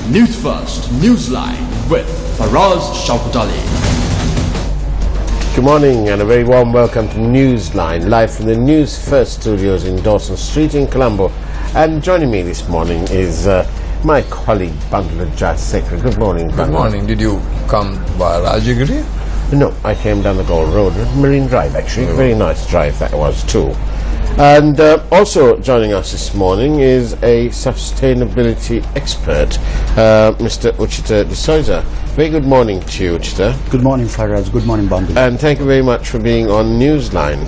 Newsfirst Newsline with Faraz Shaukutali. Good morning and a very warm welcome to Newsline, live from the Newsfirst studios in Dawson Street in Colombo. And joining me this morning is my colleague Bundler Jayasekara. Good morning, Bundler. Good morning. Did you come by Rajagiri? No, I came down the Gold Road, Marine Drive actually. Very nice drive that was too. And also joining us this morning is a sustainability expert, Mr. Uchita D'Souza. Very good morning to you, Uchita. Good morning, Faraz. Good morning, Bambi. And thank you very much for being on Newsline.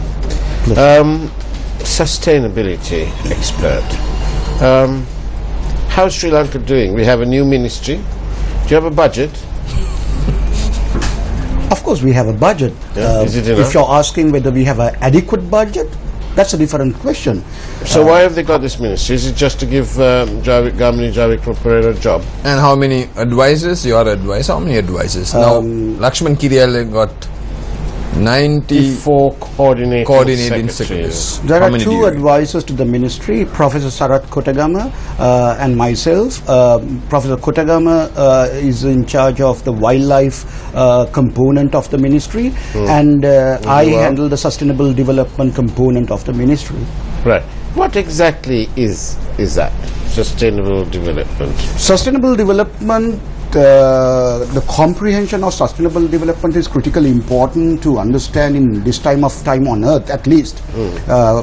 Sustainability expert. How's Sri Lanka doing? We have a new ministry. Do you have a budget? Of course, we have a budget. Is it enough? If you're asking whether we have an adequate budget, that's a different question. So why have they got this ministry? Is it just to give Gamini Javik Pereira a job? And how many advisors? Your advisor? How many advisors? Now, Lakshman Kiriale got 94 coordinating secretaries. There are two advisors to the ministry, Professor Sarat Kotagama and myself. Professor Kotagama is in charge of the wildlife component of the ministry, and I handle the sustainable development component of the ministry. Right. What exactly is that? Sustainable development. Sustainable development, the comprehension of sustainable development is critically important to understand in this time on earth, at least.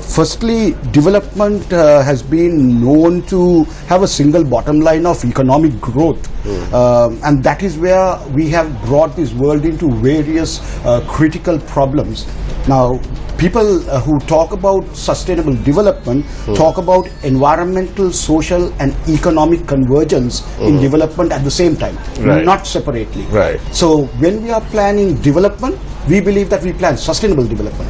Firstly, development has been known to have a single bottom line of economic growth, and that is where we have brought this world into various critical problems. Now, people who talk about sustainable development talk about environmental, social and economic convergence in development at the same time, not separately. Right. So when we are planning development, we believe that we plan sustainable development.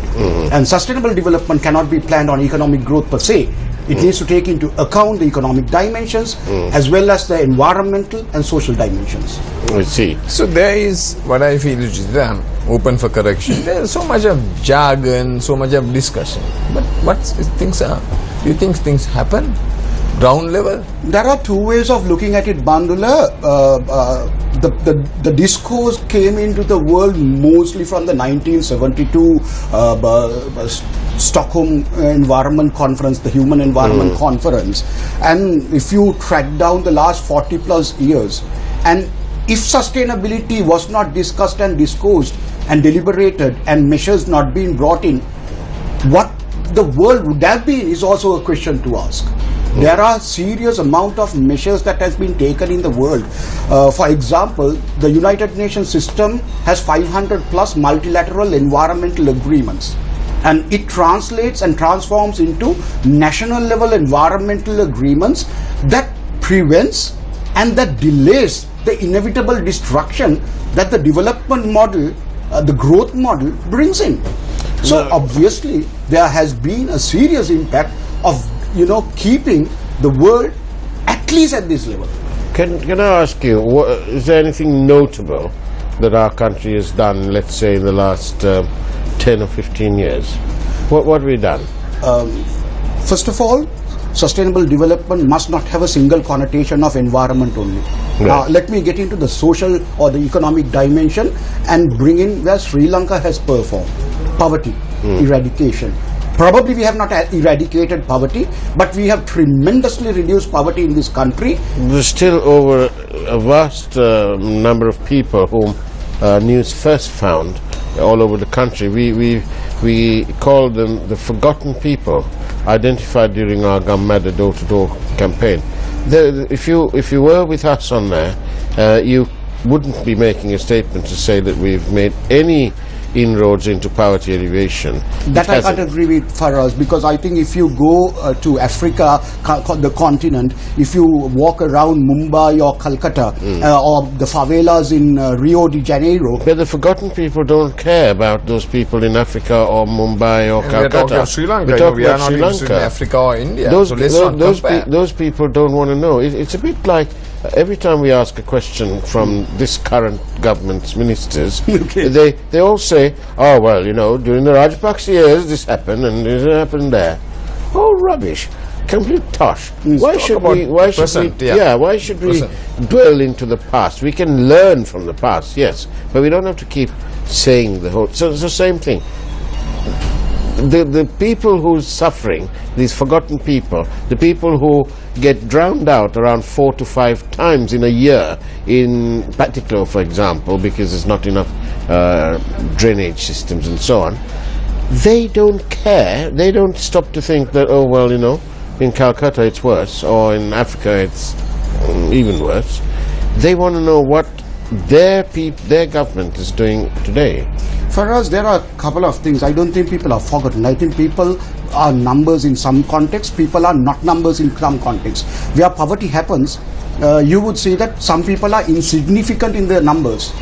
And sustainable development cannot be planned on economic growth per se. It needs to take into account the economic dimensions as well as the environmental and social dimensions. I see. So there is what I feel is I'm open for correction. There is so much of jargon, so much of discussion. But what things are? Do you think things happen? Ground level? There are two ways of looking at it, Bandula. The discourse came into the world mostly from the 1972 Stockholm Environment Conference, the Human Environment Conference. And if you track down the last 40 plus years, and if sustainability was not discussed and disclosed and deliberated and measures not being brought in, what the world would have been is also a question to ask. There are serious amount of measures that has been taken in the world. For example, the United Nations system has 500 plus multilateral environmental agreements, and it translates and transforms into national level environmental agreements that prevents and that delays the inevitable destruction that the development model, the growth model brings in. So obviously there has been a serious impact of keeping the world at least at this level. Can I ask you, is there anything notable that our country has done, let's say, in the last 10 or 15 years? What have we done? First of all, sustainable development must not have a single connotation of environment only. Right. Let me get into the social or the economic dimension and bring in where Sri Lanka has performed. Poverty, eradication. Probably we have not eradicated poverty, but we have tremendously reduced poverty in this country. There's still over a vast number of people whom Newsfirst found all over the country. We call them the forgotten people, identified during our Gammada door-to-door campaign. If you were with us on there, you wouldn't be making a statement to say that we've made any inroads into poverty alleviation. That I can't agree with Faraz, because I think if you go to Africa, the continent, if you walk around Mumbai or Calcutta or the favelas in Rio de Janeiro. But the forgotten people don't care about those people in Africa or Mumbai or Calcutta. We're talking about Sri Lanka. We are not interested in Africa or India. Those people don't want to know. It's a bit like every time we ask a question from this current government's ministers, they all say, oh, well, during the Rajapaksa years this happened and this happened there. Oh, rubbish. complete tosh. Why Talk should about we? Why should present, we? yeah. Why should we Present. dwell into the past? We can learn from the past, yes, but we don't have to keep saying the whole. So it's the same thing. The people who's suffering, these forgotten people, the people who get drowned out around 4 to 5 times in a year, in particular, for example, because there's not enough drainage systems and so on, they don't care. They don't stop to think that, oh, well, you know, in Calcutta it's worse, or in Africa it's even worse. They want to know what their government is doing today. For us, there are a couple of things. I don't think people are forgotten. I think people are numbers in some context. People are not numbers in some context. Where poverty happens, you would see that some people are insignificant in their numbers.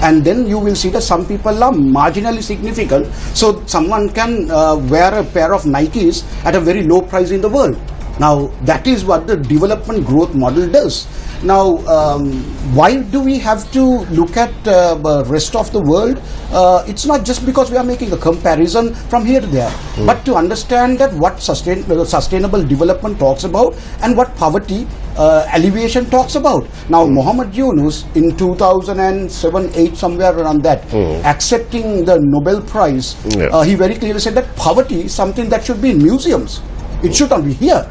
And then you will see that some people are marginally significant. So someone can wear a pair of Nikes at a very low price in the world. Now, that is what the development growth model does. Now, why do we have to look at the rest of the world? It's not just because we are making a comparison from here to there, but to understand that what sustainable development talks about and what poverty alleviation talks about. Now, Muhammad Yunus in 2007-8, somewhere around that, accepting the Nobel Prize, he very clearly said that poverty is something that should be in museums. It should not be here.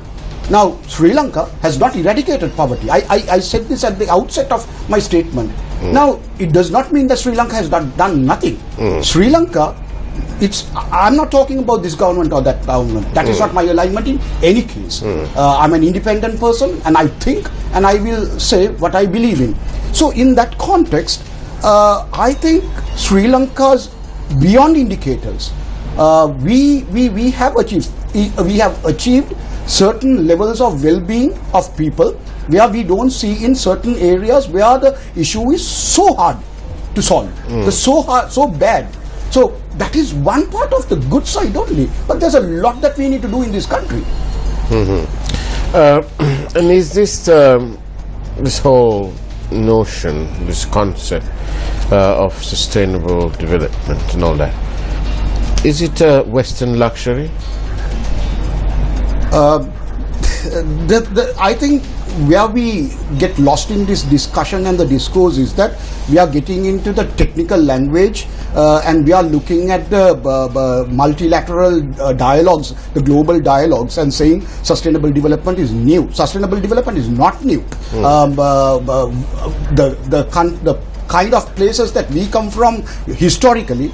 Now, Sri Lanka has not eradicated poverty. I said this at the outset of my statement. Now, it does not mean that Sri Lanka has done nothing. Sri Lanka, I'm not talking about this government or that government. That is not my alignment in any case. I'm an independent person, and I think and I will say what I believe in. So, in that context, I think Sri Lanka's beyond indicators, we have achieved certain levels of well-being of people where we don't see in certain areas where the issue is so hard to solve, so bad. So that is one part of the good side only, but there's a lot that we need to do in this country. And is this this whole notion, this concept of sustainable development and all that, is it a Western luxury? I think where we get lost in this discussion and the discourse is that we are getting into the technical language and we are looking at the multilateral dialogues, the global dialogues, and saying sustainable development is new. Sustainable development is not new. The kind of places that we come from historically,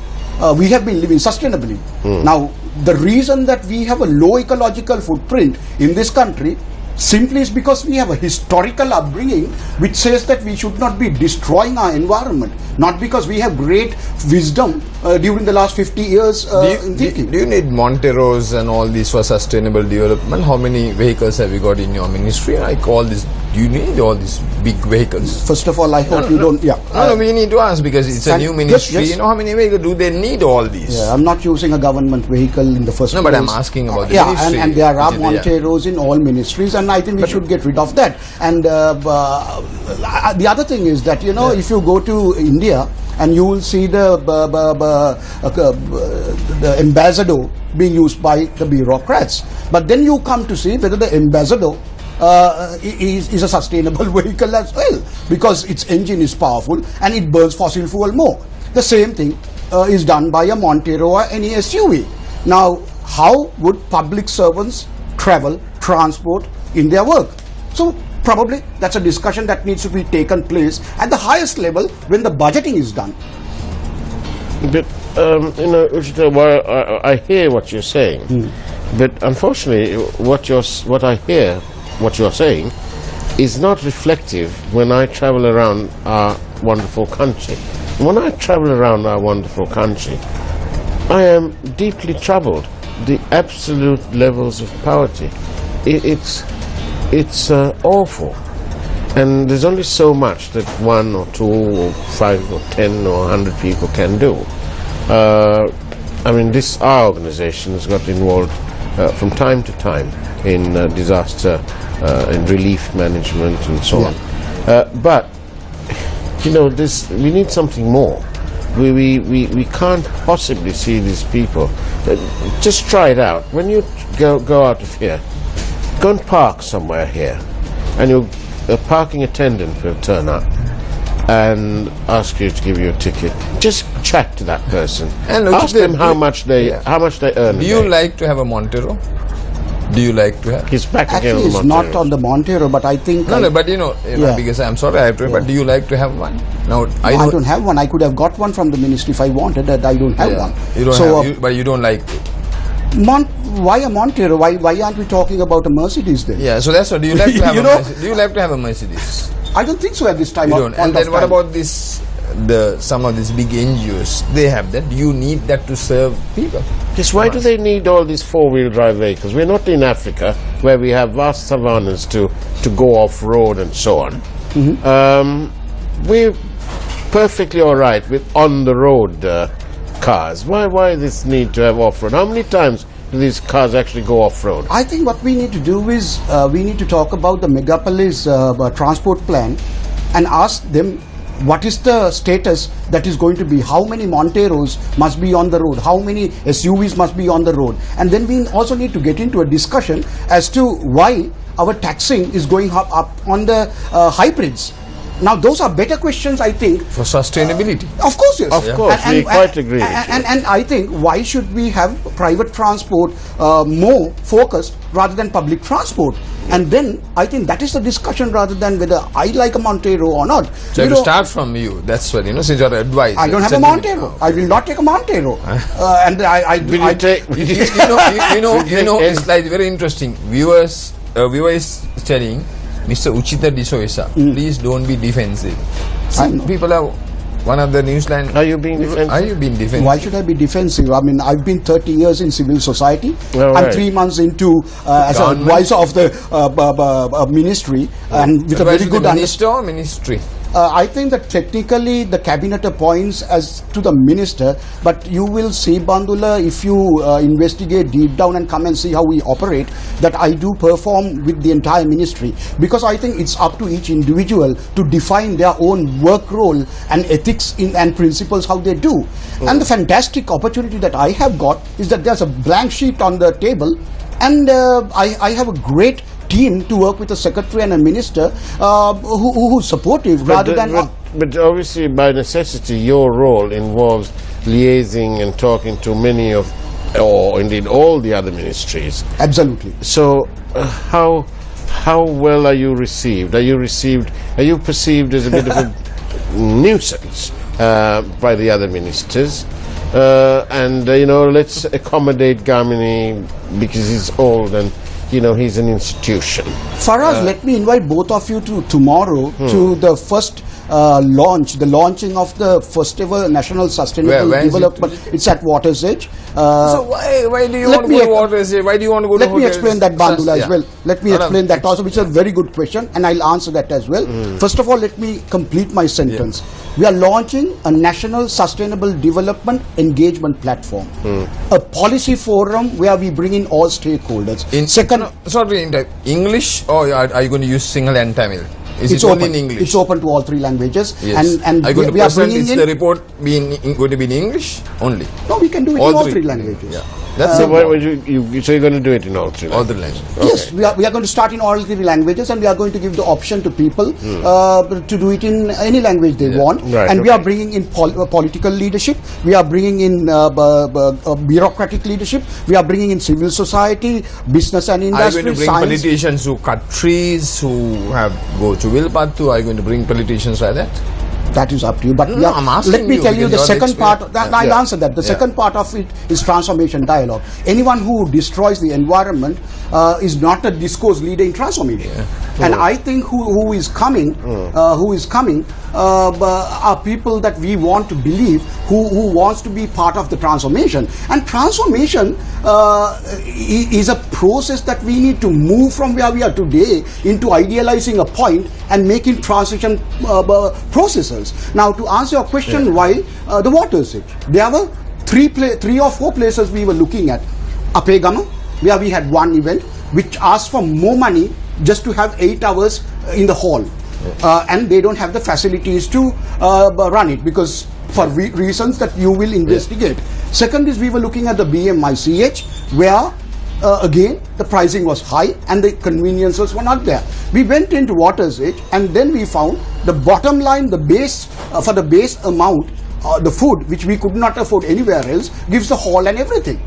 we have been living sustainably. Now, the reason that we have a low ecological footprint in this country simply is because we have a historical upbringing which says that we should not be destroying our environment, not because we have great wisdom during the last 50 years in thinking. Do you need Monteros and all these for sustainable development? How many vehicles have you got in your ministry? Like all this, do you need all these big vehicles? First of all, I hope you don't. Yeah. No, we need to ask because it's a new ministry. Yes. You know how many vehicles do they need all these? Yeah, I'm not using a government vehicle in the first place. No, but I'm asking about the yeah, ministry. and there are Monteros in all ministries, and I think we should get rid of that. And the other thing is that, you know, if you go to India and you will see the ambassador being used by the bureaucrats, but then you come to see whether the ambassador is a sustainable vehicle as well, because its engine is powerful and it burns fossil fuel more. The same thing is done by a Montero or any SUV. Now, how would public servants travel, transport in their work? So probably that's a discussion that needs to be taken place at the highest level when the budgeting is done. But you know, Uchita, well, I hear what you're saying, but unfortunately, what I hear, what you're saying, is not reflective when I travel around our wonderful country. When I travel around our wonderful country, I am deeply troubled. The absolute levels of poverty, it's awful. And there's only so much that 1 or 2 or 5 or 10 or 100 people can do. I mean, our organization has got involved from time to time in disaster and relief management and so on. But, you know, we need something more. We can't possibly see these people. Just try it out. When you go out of here, Go and park somewhere here, and a parking attendant will turn up and ask you to give you a ticket. Just chat to that person. And ask them how much they earn. Do you like to have a Montero? Do you like to have? He's back again Actually, on it's Montero. not on the Montero, but I think... No, but because I'm sorry I have to, but do you like to have one? No, I don't have one. I could have got one from the ministry if I wanted, that I don't have one. You don't so, have, but you don't like it. why a Montero? Why aren't we talking about a Mercedes then? Yeah, so that's what. Do you like to have You a know? Mercedes? Do you like to have a Mercedes? I don't think so at this time. You don't. And then what about this? Some of these big NGOs, they have that. Do you need that to serve people? Yes, why do they need all these four-wheel drive vehicles? We're not in Africa where we have vast savannas to go off-road and so on. We're perfectly all right with on-the-road cars. Why this need to have off-road? How many times do these cars actually go off-road? I think what we need to do is we need to talk about the megapolis transport plan and ask them what is the status that is going to be, how many Monteros must be on the road, how many SUVs must be on the road, and then we also need to get into a discussion as to why our taxing is going up on the hybrids. Now those are better questions, I think. For sustainability. Of course, yes. Of course, we quite agree. And I think why should we have private transport more focused rather than public transport? And then I think that is the discussion rather than whether I like a Montero or not. So to start from you, that's what, since you're advised. I don't have a Montero. I will not take a Montero. And it's like very interesting. Viewer is telling Mr. Uchita Disoesa, please don't be defensive. People are one of the Newsline. Are you being defensive? Are you being defensive? Why should I be defensive? I mean, I've been 30 years in civil society. All right. I'm 3 months into as an advisor of the ministry, and with a very good minister or ministry. I think that technically the cabinet appoints as to the minister, but you will see, Bandula, if you investigate deep down and come and see how we operate, that I do perform with the entire ministry, because I think it's up to each individual to define their own work role and ethics and principles how they do. And the fantastic opportunity that I have got is that there's a blank sheet on the table, and I have a great team to work with a secretary and a minister who's supportive but obviously by necessity your role involves liaising and talking to many of, or indeed all the other ministries. Absolutely. So how well are you received? Are you perceived as a bit of a nuisance by the other ministers? Let's accommodate Gamini because he's old and he's an institution. Faraz, let me invite both of you to tomorrow to the first the launching of the first ever National Sustainable Development. It's at Water's Edge. So why do you want to go to Water's Edge? Why do you want to go to Let me explain that, Bandula, as well. Let me explain that also, which is a very good question, and I'll answer that as well. First of all, let me complete my sentence. We are launching a National Sustainable Development Engagement Platform, a policy forum where we bring in all stakeholders. English, or are you going to use Sinhala and Tamil? It's open only in English. It's open to all three languages. Yes. And are you going we to are present bringing in the report going to be in English only? No, we can do it in all three languages. Yeah. That's so you're going to do it in all three languages? All three languages. Okay. Yes, we are going to start in all three languages, and we are going to give the option to people to do it in any language they want. Right, and we are bringing in political leadership, we are bringing in bureaucratic leadership, we are bringing in civil society, business and industry, Are you going to bring politicians who cut trees, who go to Wilpattu? Are you going to bring politicians like that? That is up to you. But let me tell you the second part. I'll answer that. The second part of it is transformation dialogue. Anyone who destroys the environment is not a discourse leader in transformation. And I think who is coming are people that we want to believe who wants to be part of the transformation. And transformation is a process that we need to move from where we are today into idealizing a point and making transition processes. Now, to answer your question, why the Water's Edge? There were three or four places we were looking at. Apegama, where we had one event which asked for more money just to have 8 hours in the hall. And they don't have the facilities to run it because for reasons that you will investigate. Second is we were looking at the BMICH, where again the pricing was high and the conveniences were not there. We went into Water's Edge and then we found the bottom line, the base for the base amount, the food which we could not afford anywhere else, gives the hall and everything.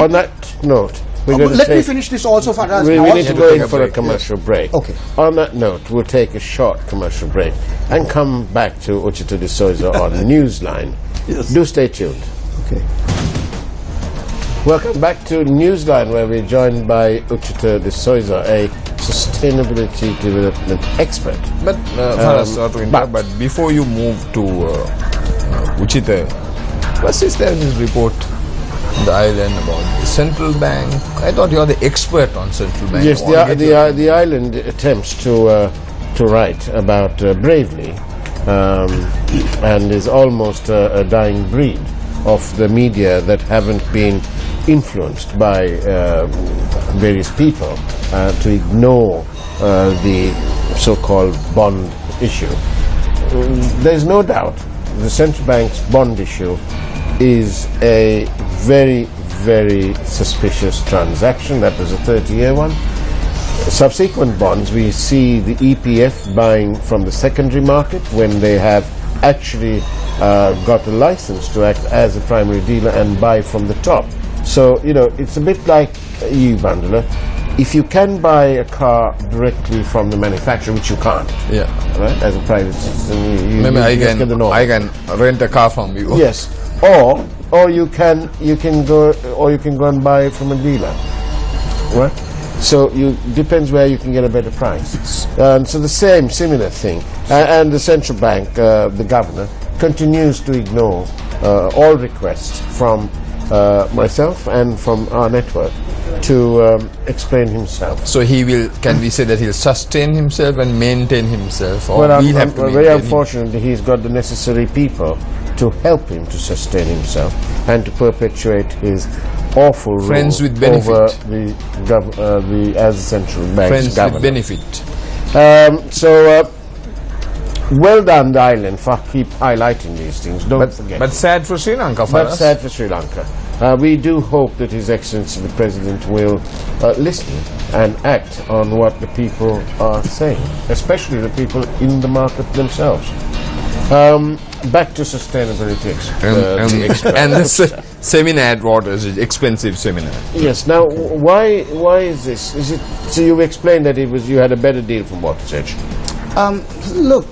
On that note, we're going to let me finish this also for us. we need to Yeah, go we'll in take a for a break, commercial break. Okay. On that note, we'll take a short commercial break and come back to Uchita de Souza on Newsline. Yes. Do stay tuned. Okay. Welcome back to Newsline, where we're joined by Uchita de Souza, a sustainability development expert. But sorry to interrupt, but before you move to Uchita, what is there in this report on the island about the central bank? I thought you are the expert on central bank. Yes, the island attempts to write about bravely and is almost a dying breed of the media that haven't been influenced by various people to ignore the so-called bond issue. There's no doubt the central bank's bond issue is a very, very suspicious transaction. That was a 30-year one. Subsequent bonds, we see the EPF buying from the secondary market when they have actually got a license to act as a primary dealer and buy from the top. So, you know, it's a bit like you, Bandula. If you can buy a car directly from the manufacturer, which you can't, Yeah. right, as a private citizen, Maybe I just get the norm. can rent a car from you. Yes, or you can go and buy it from a dealer, right? So depends where you can get a better price. And so the similar thing, and the central bank, the governor, continues to ignore all requests from myself and from our network to explain himself. So can we say that he'll sustain himself and maintain himself, or Well, we'll have to very maintain him? unfortunately, he's got the necessary people to help him to sustain himself and to perpetuate his awful Friends rule with benefit. over the as central bank's Friends governor. with benefit. Well done, the island, for keep highlighting these things. Don't forget. But sad for Sri Lanka for But us. sad for Sri Lanka. We do hope that His Excellency the President will listen and act on what the people are saying, especially the people in the market themselves. Back to sustainability. The expert. And the seminar at Waters, expensive seminar. Yes. Now, why is this? Is it so? You explained that you had a better deal from Water's Edge. Look,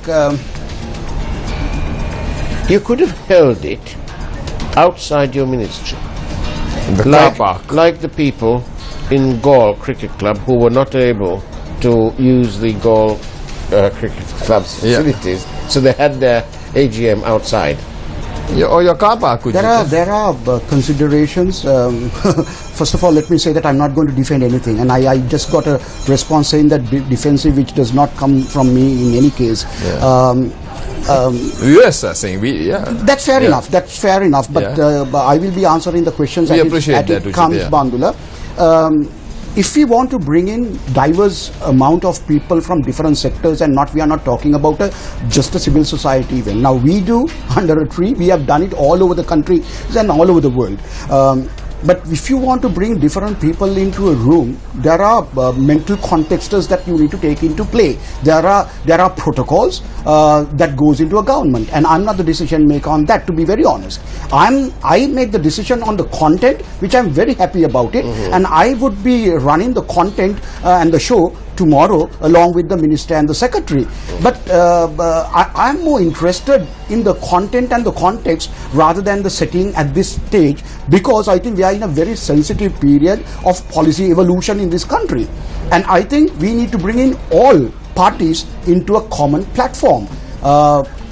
You could have held it outside your ministry. In the car park. Like the people in Gaul Cricket Club who were not able to use the Gaul Cricket Club's facilities, so they had their AGM outside. Or your car park could there are considerations. First of all, let me say that I'm not going to defend anything, and I just got a response saying that defensive, which does not come from me in any case. US are saying That's fair enough. That's fair enough. But I will be answering the questions We as appreciate that, it comes, Bandula. If we want to bring in diverse amount of people from different sectors, and we are not talking about just a civil society event. Now we do under a tree. We have done it all over the country and all over the world. But if you want to bring different people into a room, there are mental contexts that you need to take into play. There are protocols that goes into a government, and I'm not the decision maker on that, to be very honest. I make the decision on the content, which I'm very happy about it, and I would be running the content and the show tomorrow along with the minister and the secretary. But I'm more interested in the content and the context rather than the setting at this stage, because I think we are in a very sensitive period of policy evolution in this country, and I think we need to bring in all parties into a common platform.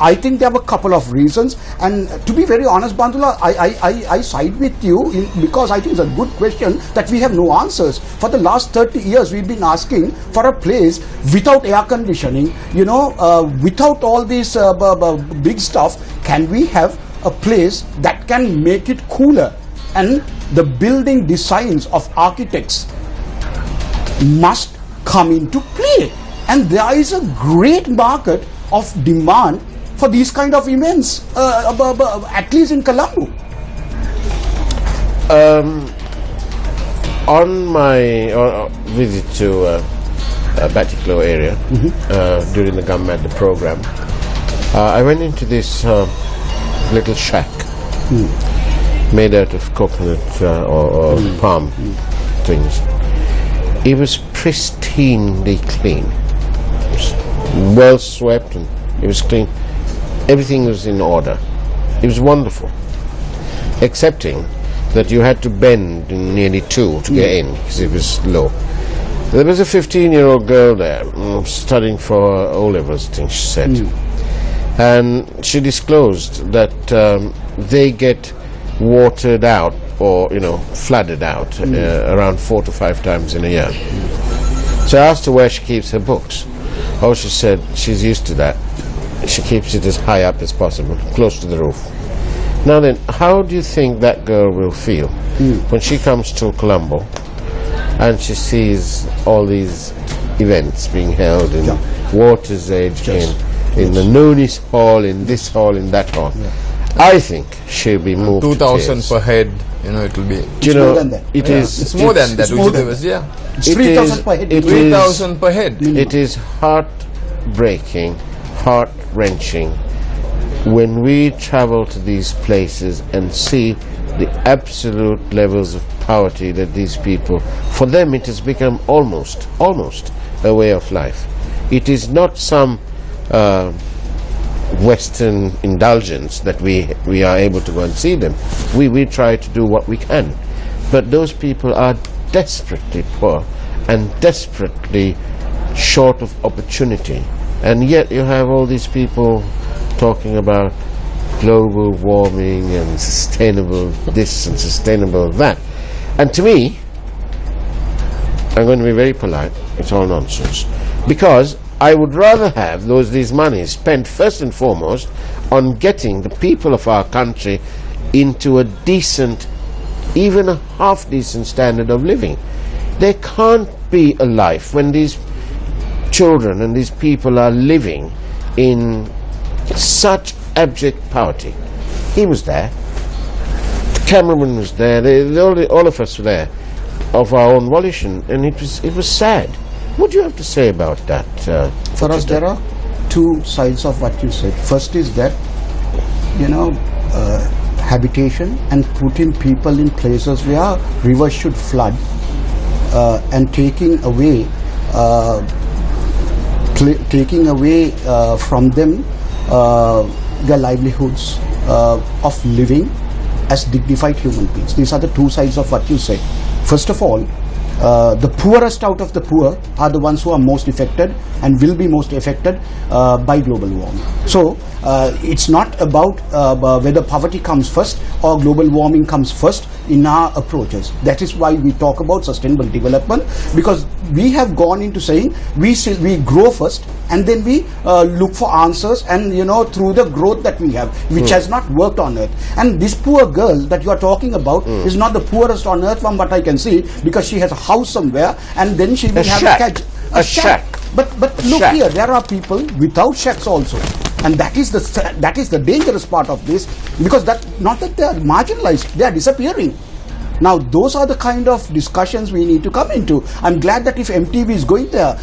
I think there were a couple of reasons, and to be very honest, Bandula, I side with you because I think it's a good question that we have no answers. For the last 30 years, we've been asking for a place without air conditioning, without all this big stuff. Can we have a place that can make it cooler? And the building designs of architects must come into play. And there is a great market of demand for these kind of events, at least in Colombo. On my visit to Batiklo area during the Gammadda program, I went into this little shack made out of coconut or palm things. It was pristinely clean. It was well swept and it was clean. Everything was in order. It was wonderful, excepting that you had to bend nearly two to get in because it was low. There was a 15-year-old girl there studying for O-levels, I think she said. And she disclosed that they get watered out or, flooded out around 4 to 5 times in a year. So I asked her where she keeps her books. Oh, she said she's used to that. She keeps it as high up as possible, close to the roof. Now then, how do you think that girl will feel when she comes to Colombo and she sees all these events being held in Water's Edge, in the Noonis Hall, in this hall, in that hall? I think she'll be moved 2,000 per head, it will be. Do you know, It's more than that, which there was, It's 3,000 per head. 3,000 per head. It is heartbreaking, heart-wrenching when we travel to these places and see the absolute levels of poverty that these people, for them it has become almost a way of life. It is not some Western indulgence that we are able to go and see them. We try to do what we can. But those people are desperately poor and desperately short of opportunity. And yet you have all these people talking about global warming and sustainable this and sustainable that. And to me, I'm going to be very polite, it's all nonsense. Because I would rather have these monies spent first and foremost on getting the people of our country into a decent, even a half-decent standard of living. There can't be a life when these children and these people are living in such abject poverty. He was there. The cameraman was there. All of us were there, of our own volition, and it was sad. What do you have to say about that? For us, there are two sides of what you said. First is that, habitation and putting people in places where rivers should flood and taking away from them their livelihoods of living as dignified human beings. These are the two sides of what you said. First of all, the poorest out of the poor are the ones who are most affected and will be most affected by global warming. So it's not about whether poverty comes first or global warming comes first in our approaches. That is why we talk about sustainable development, because we have gone into saying we grow first and then we look for answers, and through the growth that we have, which has not worked on earth. And this poor girl that you are talking about is not the poorest on earth from what I can see, because she has a house somewhere and then she will have a shack. But look here, there are people without shacks also, and that is the dangerous part of this, because not that they are marginalized, they are disappearing. Now those are the kind of discussions we need to come into. I'm glad that if MTV is going there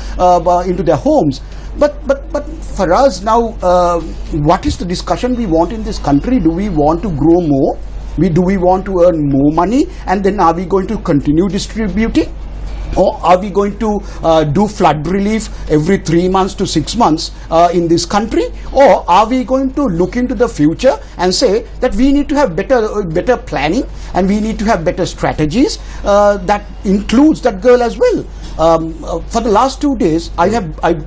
into their homes, but for us now, what is the discussion we want in this country? Do we want to grow more? Do we want to earn more money, and then are we going to continue distributing? Or are we going to do flood relief every 3 months to 6 months in this country? Or are we going to look into the future and say that we need to have better planning, and we need to have better strategies that includes that girl as well? For the last 2 days,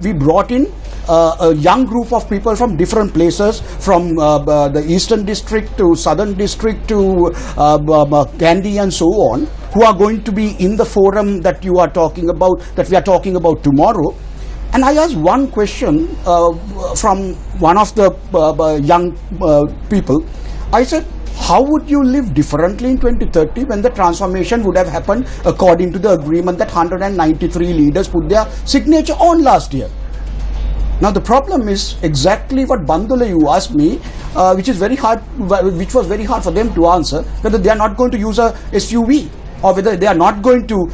we brought in a young group of people from different places, from the eastern district to southern district to Kandy and so on, who are going to be in the forum that you are talking about, that we are talking about tomorrow. And I asked one question from one of the young people. I said, how would you live differently in 2030 when the transformation would have happened according to the agreement that 193 leaders put their signature on last year? Now the problem is exactly what Bandula you asked me, which was very hard for them to answer, whether they are not going to use a SUV. or whether they are not going to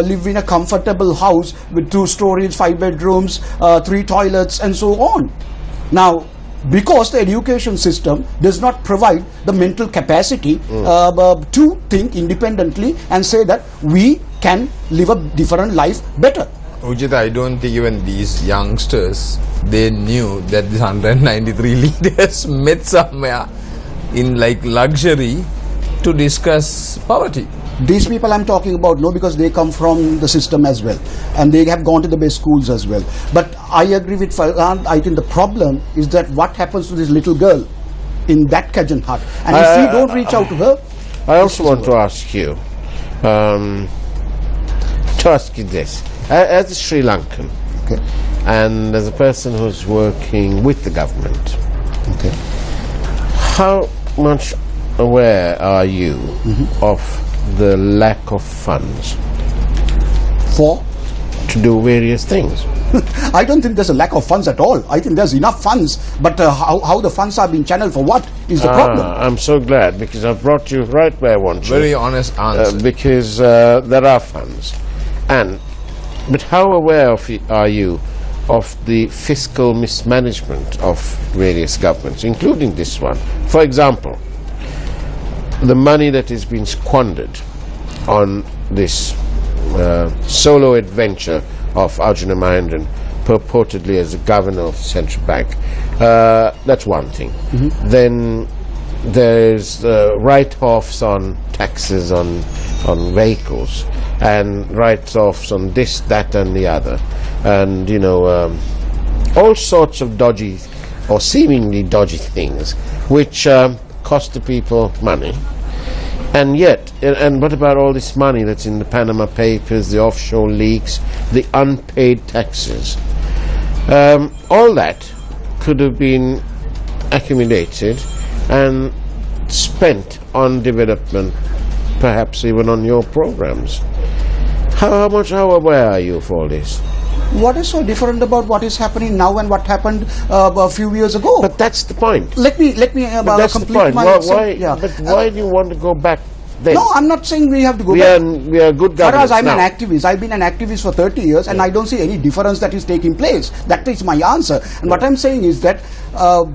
live in a comfortable house with 2 stories, 5 bedrooms, 3 toilets and so on. Now, because the education system does not provide the mental capacity to think independently and say that we can live a different life better. Ujita, I don't think even these youngsters, they knew that these 193 leaders met somewhere in like luxury to discuss poverty. These people I'm talking about know, because they come from the system as well, and they have gone to the best schools as well. But I agree with Farhan. I think the problem is that what happens to this little girl in that Kajun hut, and if we don't reach out to her. I also want to ask you, this. As a Sri Lankan, Okay. and as a person who's working with the government, Okay. how much aware are you of the lack of funds For? to do various things? I don't think there's a lack of funds at all. I think there's enough funds, but how the funds are being channeled for what is the problem. I'm so glad, because I've brought you right where I want you. Very honest answer. Because there are funds. But how aware are you of the fiscal mismanagement of various governments, including this one? For example, the money that has been squandered on this solo adventure of Arjuna Mahendran, purportedly as the governor of the central bank. That's one thing. Then there's write-offs on taxes on vehicles, and write-offs on this, that and the other, and all sorts of dodgy or seemingly dodgy things which cost the people money. And yet, and what about all this money that's in the Panama Papers, the offshore leaks, the unpaid taxes? All that could have been accumulated and spent on development, perhaps even on your programs. How aware are you of all this? What is so different about what is happening now and what happened a few years ago? But that's the point. Let me That's the complete point. my Why do you want to go back then? No, I'm not saying we have to go we back. are good Whereas governors I'm now. an activist. I've been an activist for 30 years and I don't see any difference that is taking place. That is my answer. And what I'm saying is that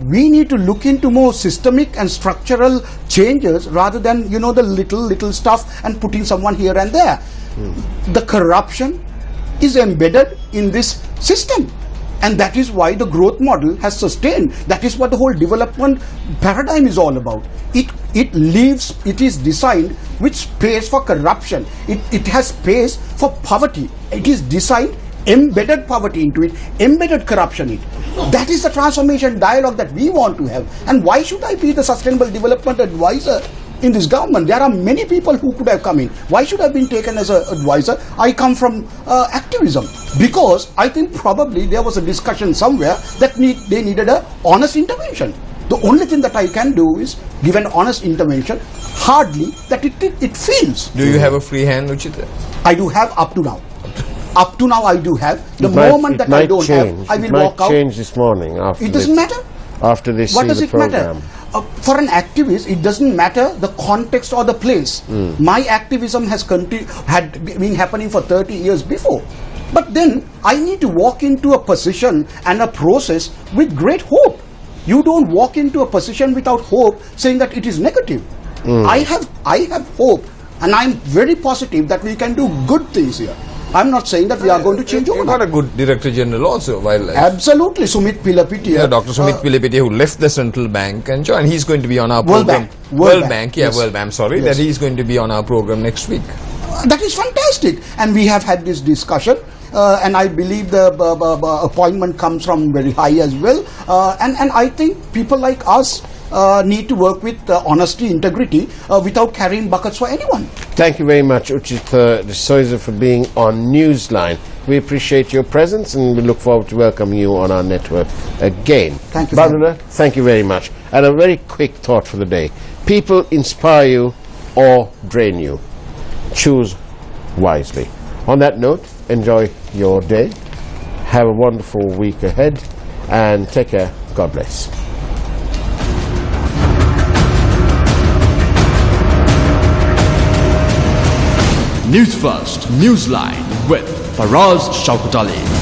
we need to look into more systemic and structural changes rather than, the little stuff and putting someone here and there. The corruption is embedded in this system. And that is why the growth model has sustained. That is what the whole development paradigm is all about. It is designed with space for corruption. It has space for poverty. It is designed, embedded poverty into it, embedded corruption in it. That is the transformation dialogue that we want to have. And why should I be the sustainable development advisor in this government? There are many people who could have come in. Why should I have been taken as an advisor? I come from activism, because I think probably there was a discussion somewhere that they needed an honest intervention. The only thing that I can do is give an honest intervention, hardly that it feels. Do you have a free hand, Uchita? I do have up to now. Up to now I do have. The It might- moment it that I might don't change. have, I will It might walk out. change this morning after It doesn't this, matter. after they What see does the it matter? program. For an activist, it doesn't matter the context or the place. My activism had been happening for 30 years before. But then I need to walk into a position and a process with great hope. You don't walk into a position without hope saying that it is negative. I have hope, and I'm very positive that we can do good things here. I'm not saying that we are going to change You got overnight. a good Director General also. Absolutely, Sumit Pilapitiya. Yeah, Dr. Sumit Pilipiti, who left the central bank and joined. He's going to be on our World program. Bank. World Bank. Yes. World Bank. Sorry, Yes. that he's going to be on our program next week. That is fantastic, and we have had this discussion, and I believe the appointment comes from very high as well, and I think people like us need to work with honesty, integrity, without carrying buckets for anyone. Thank you very much, Uchita D'Souza, for being on Newsline. We appreciate your presence, and we look forward to welcoming you on our network again. Thank you. Bandula, thank you very much. And a very quick thought for the day. People inspire you or drain you. Choose wisely. On that note, enjoy your day. Have a wonderful week ahead, and take care. God bless. News First Newsline with Faraz Shaukat Ali.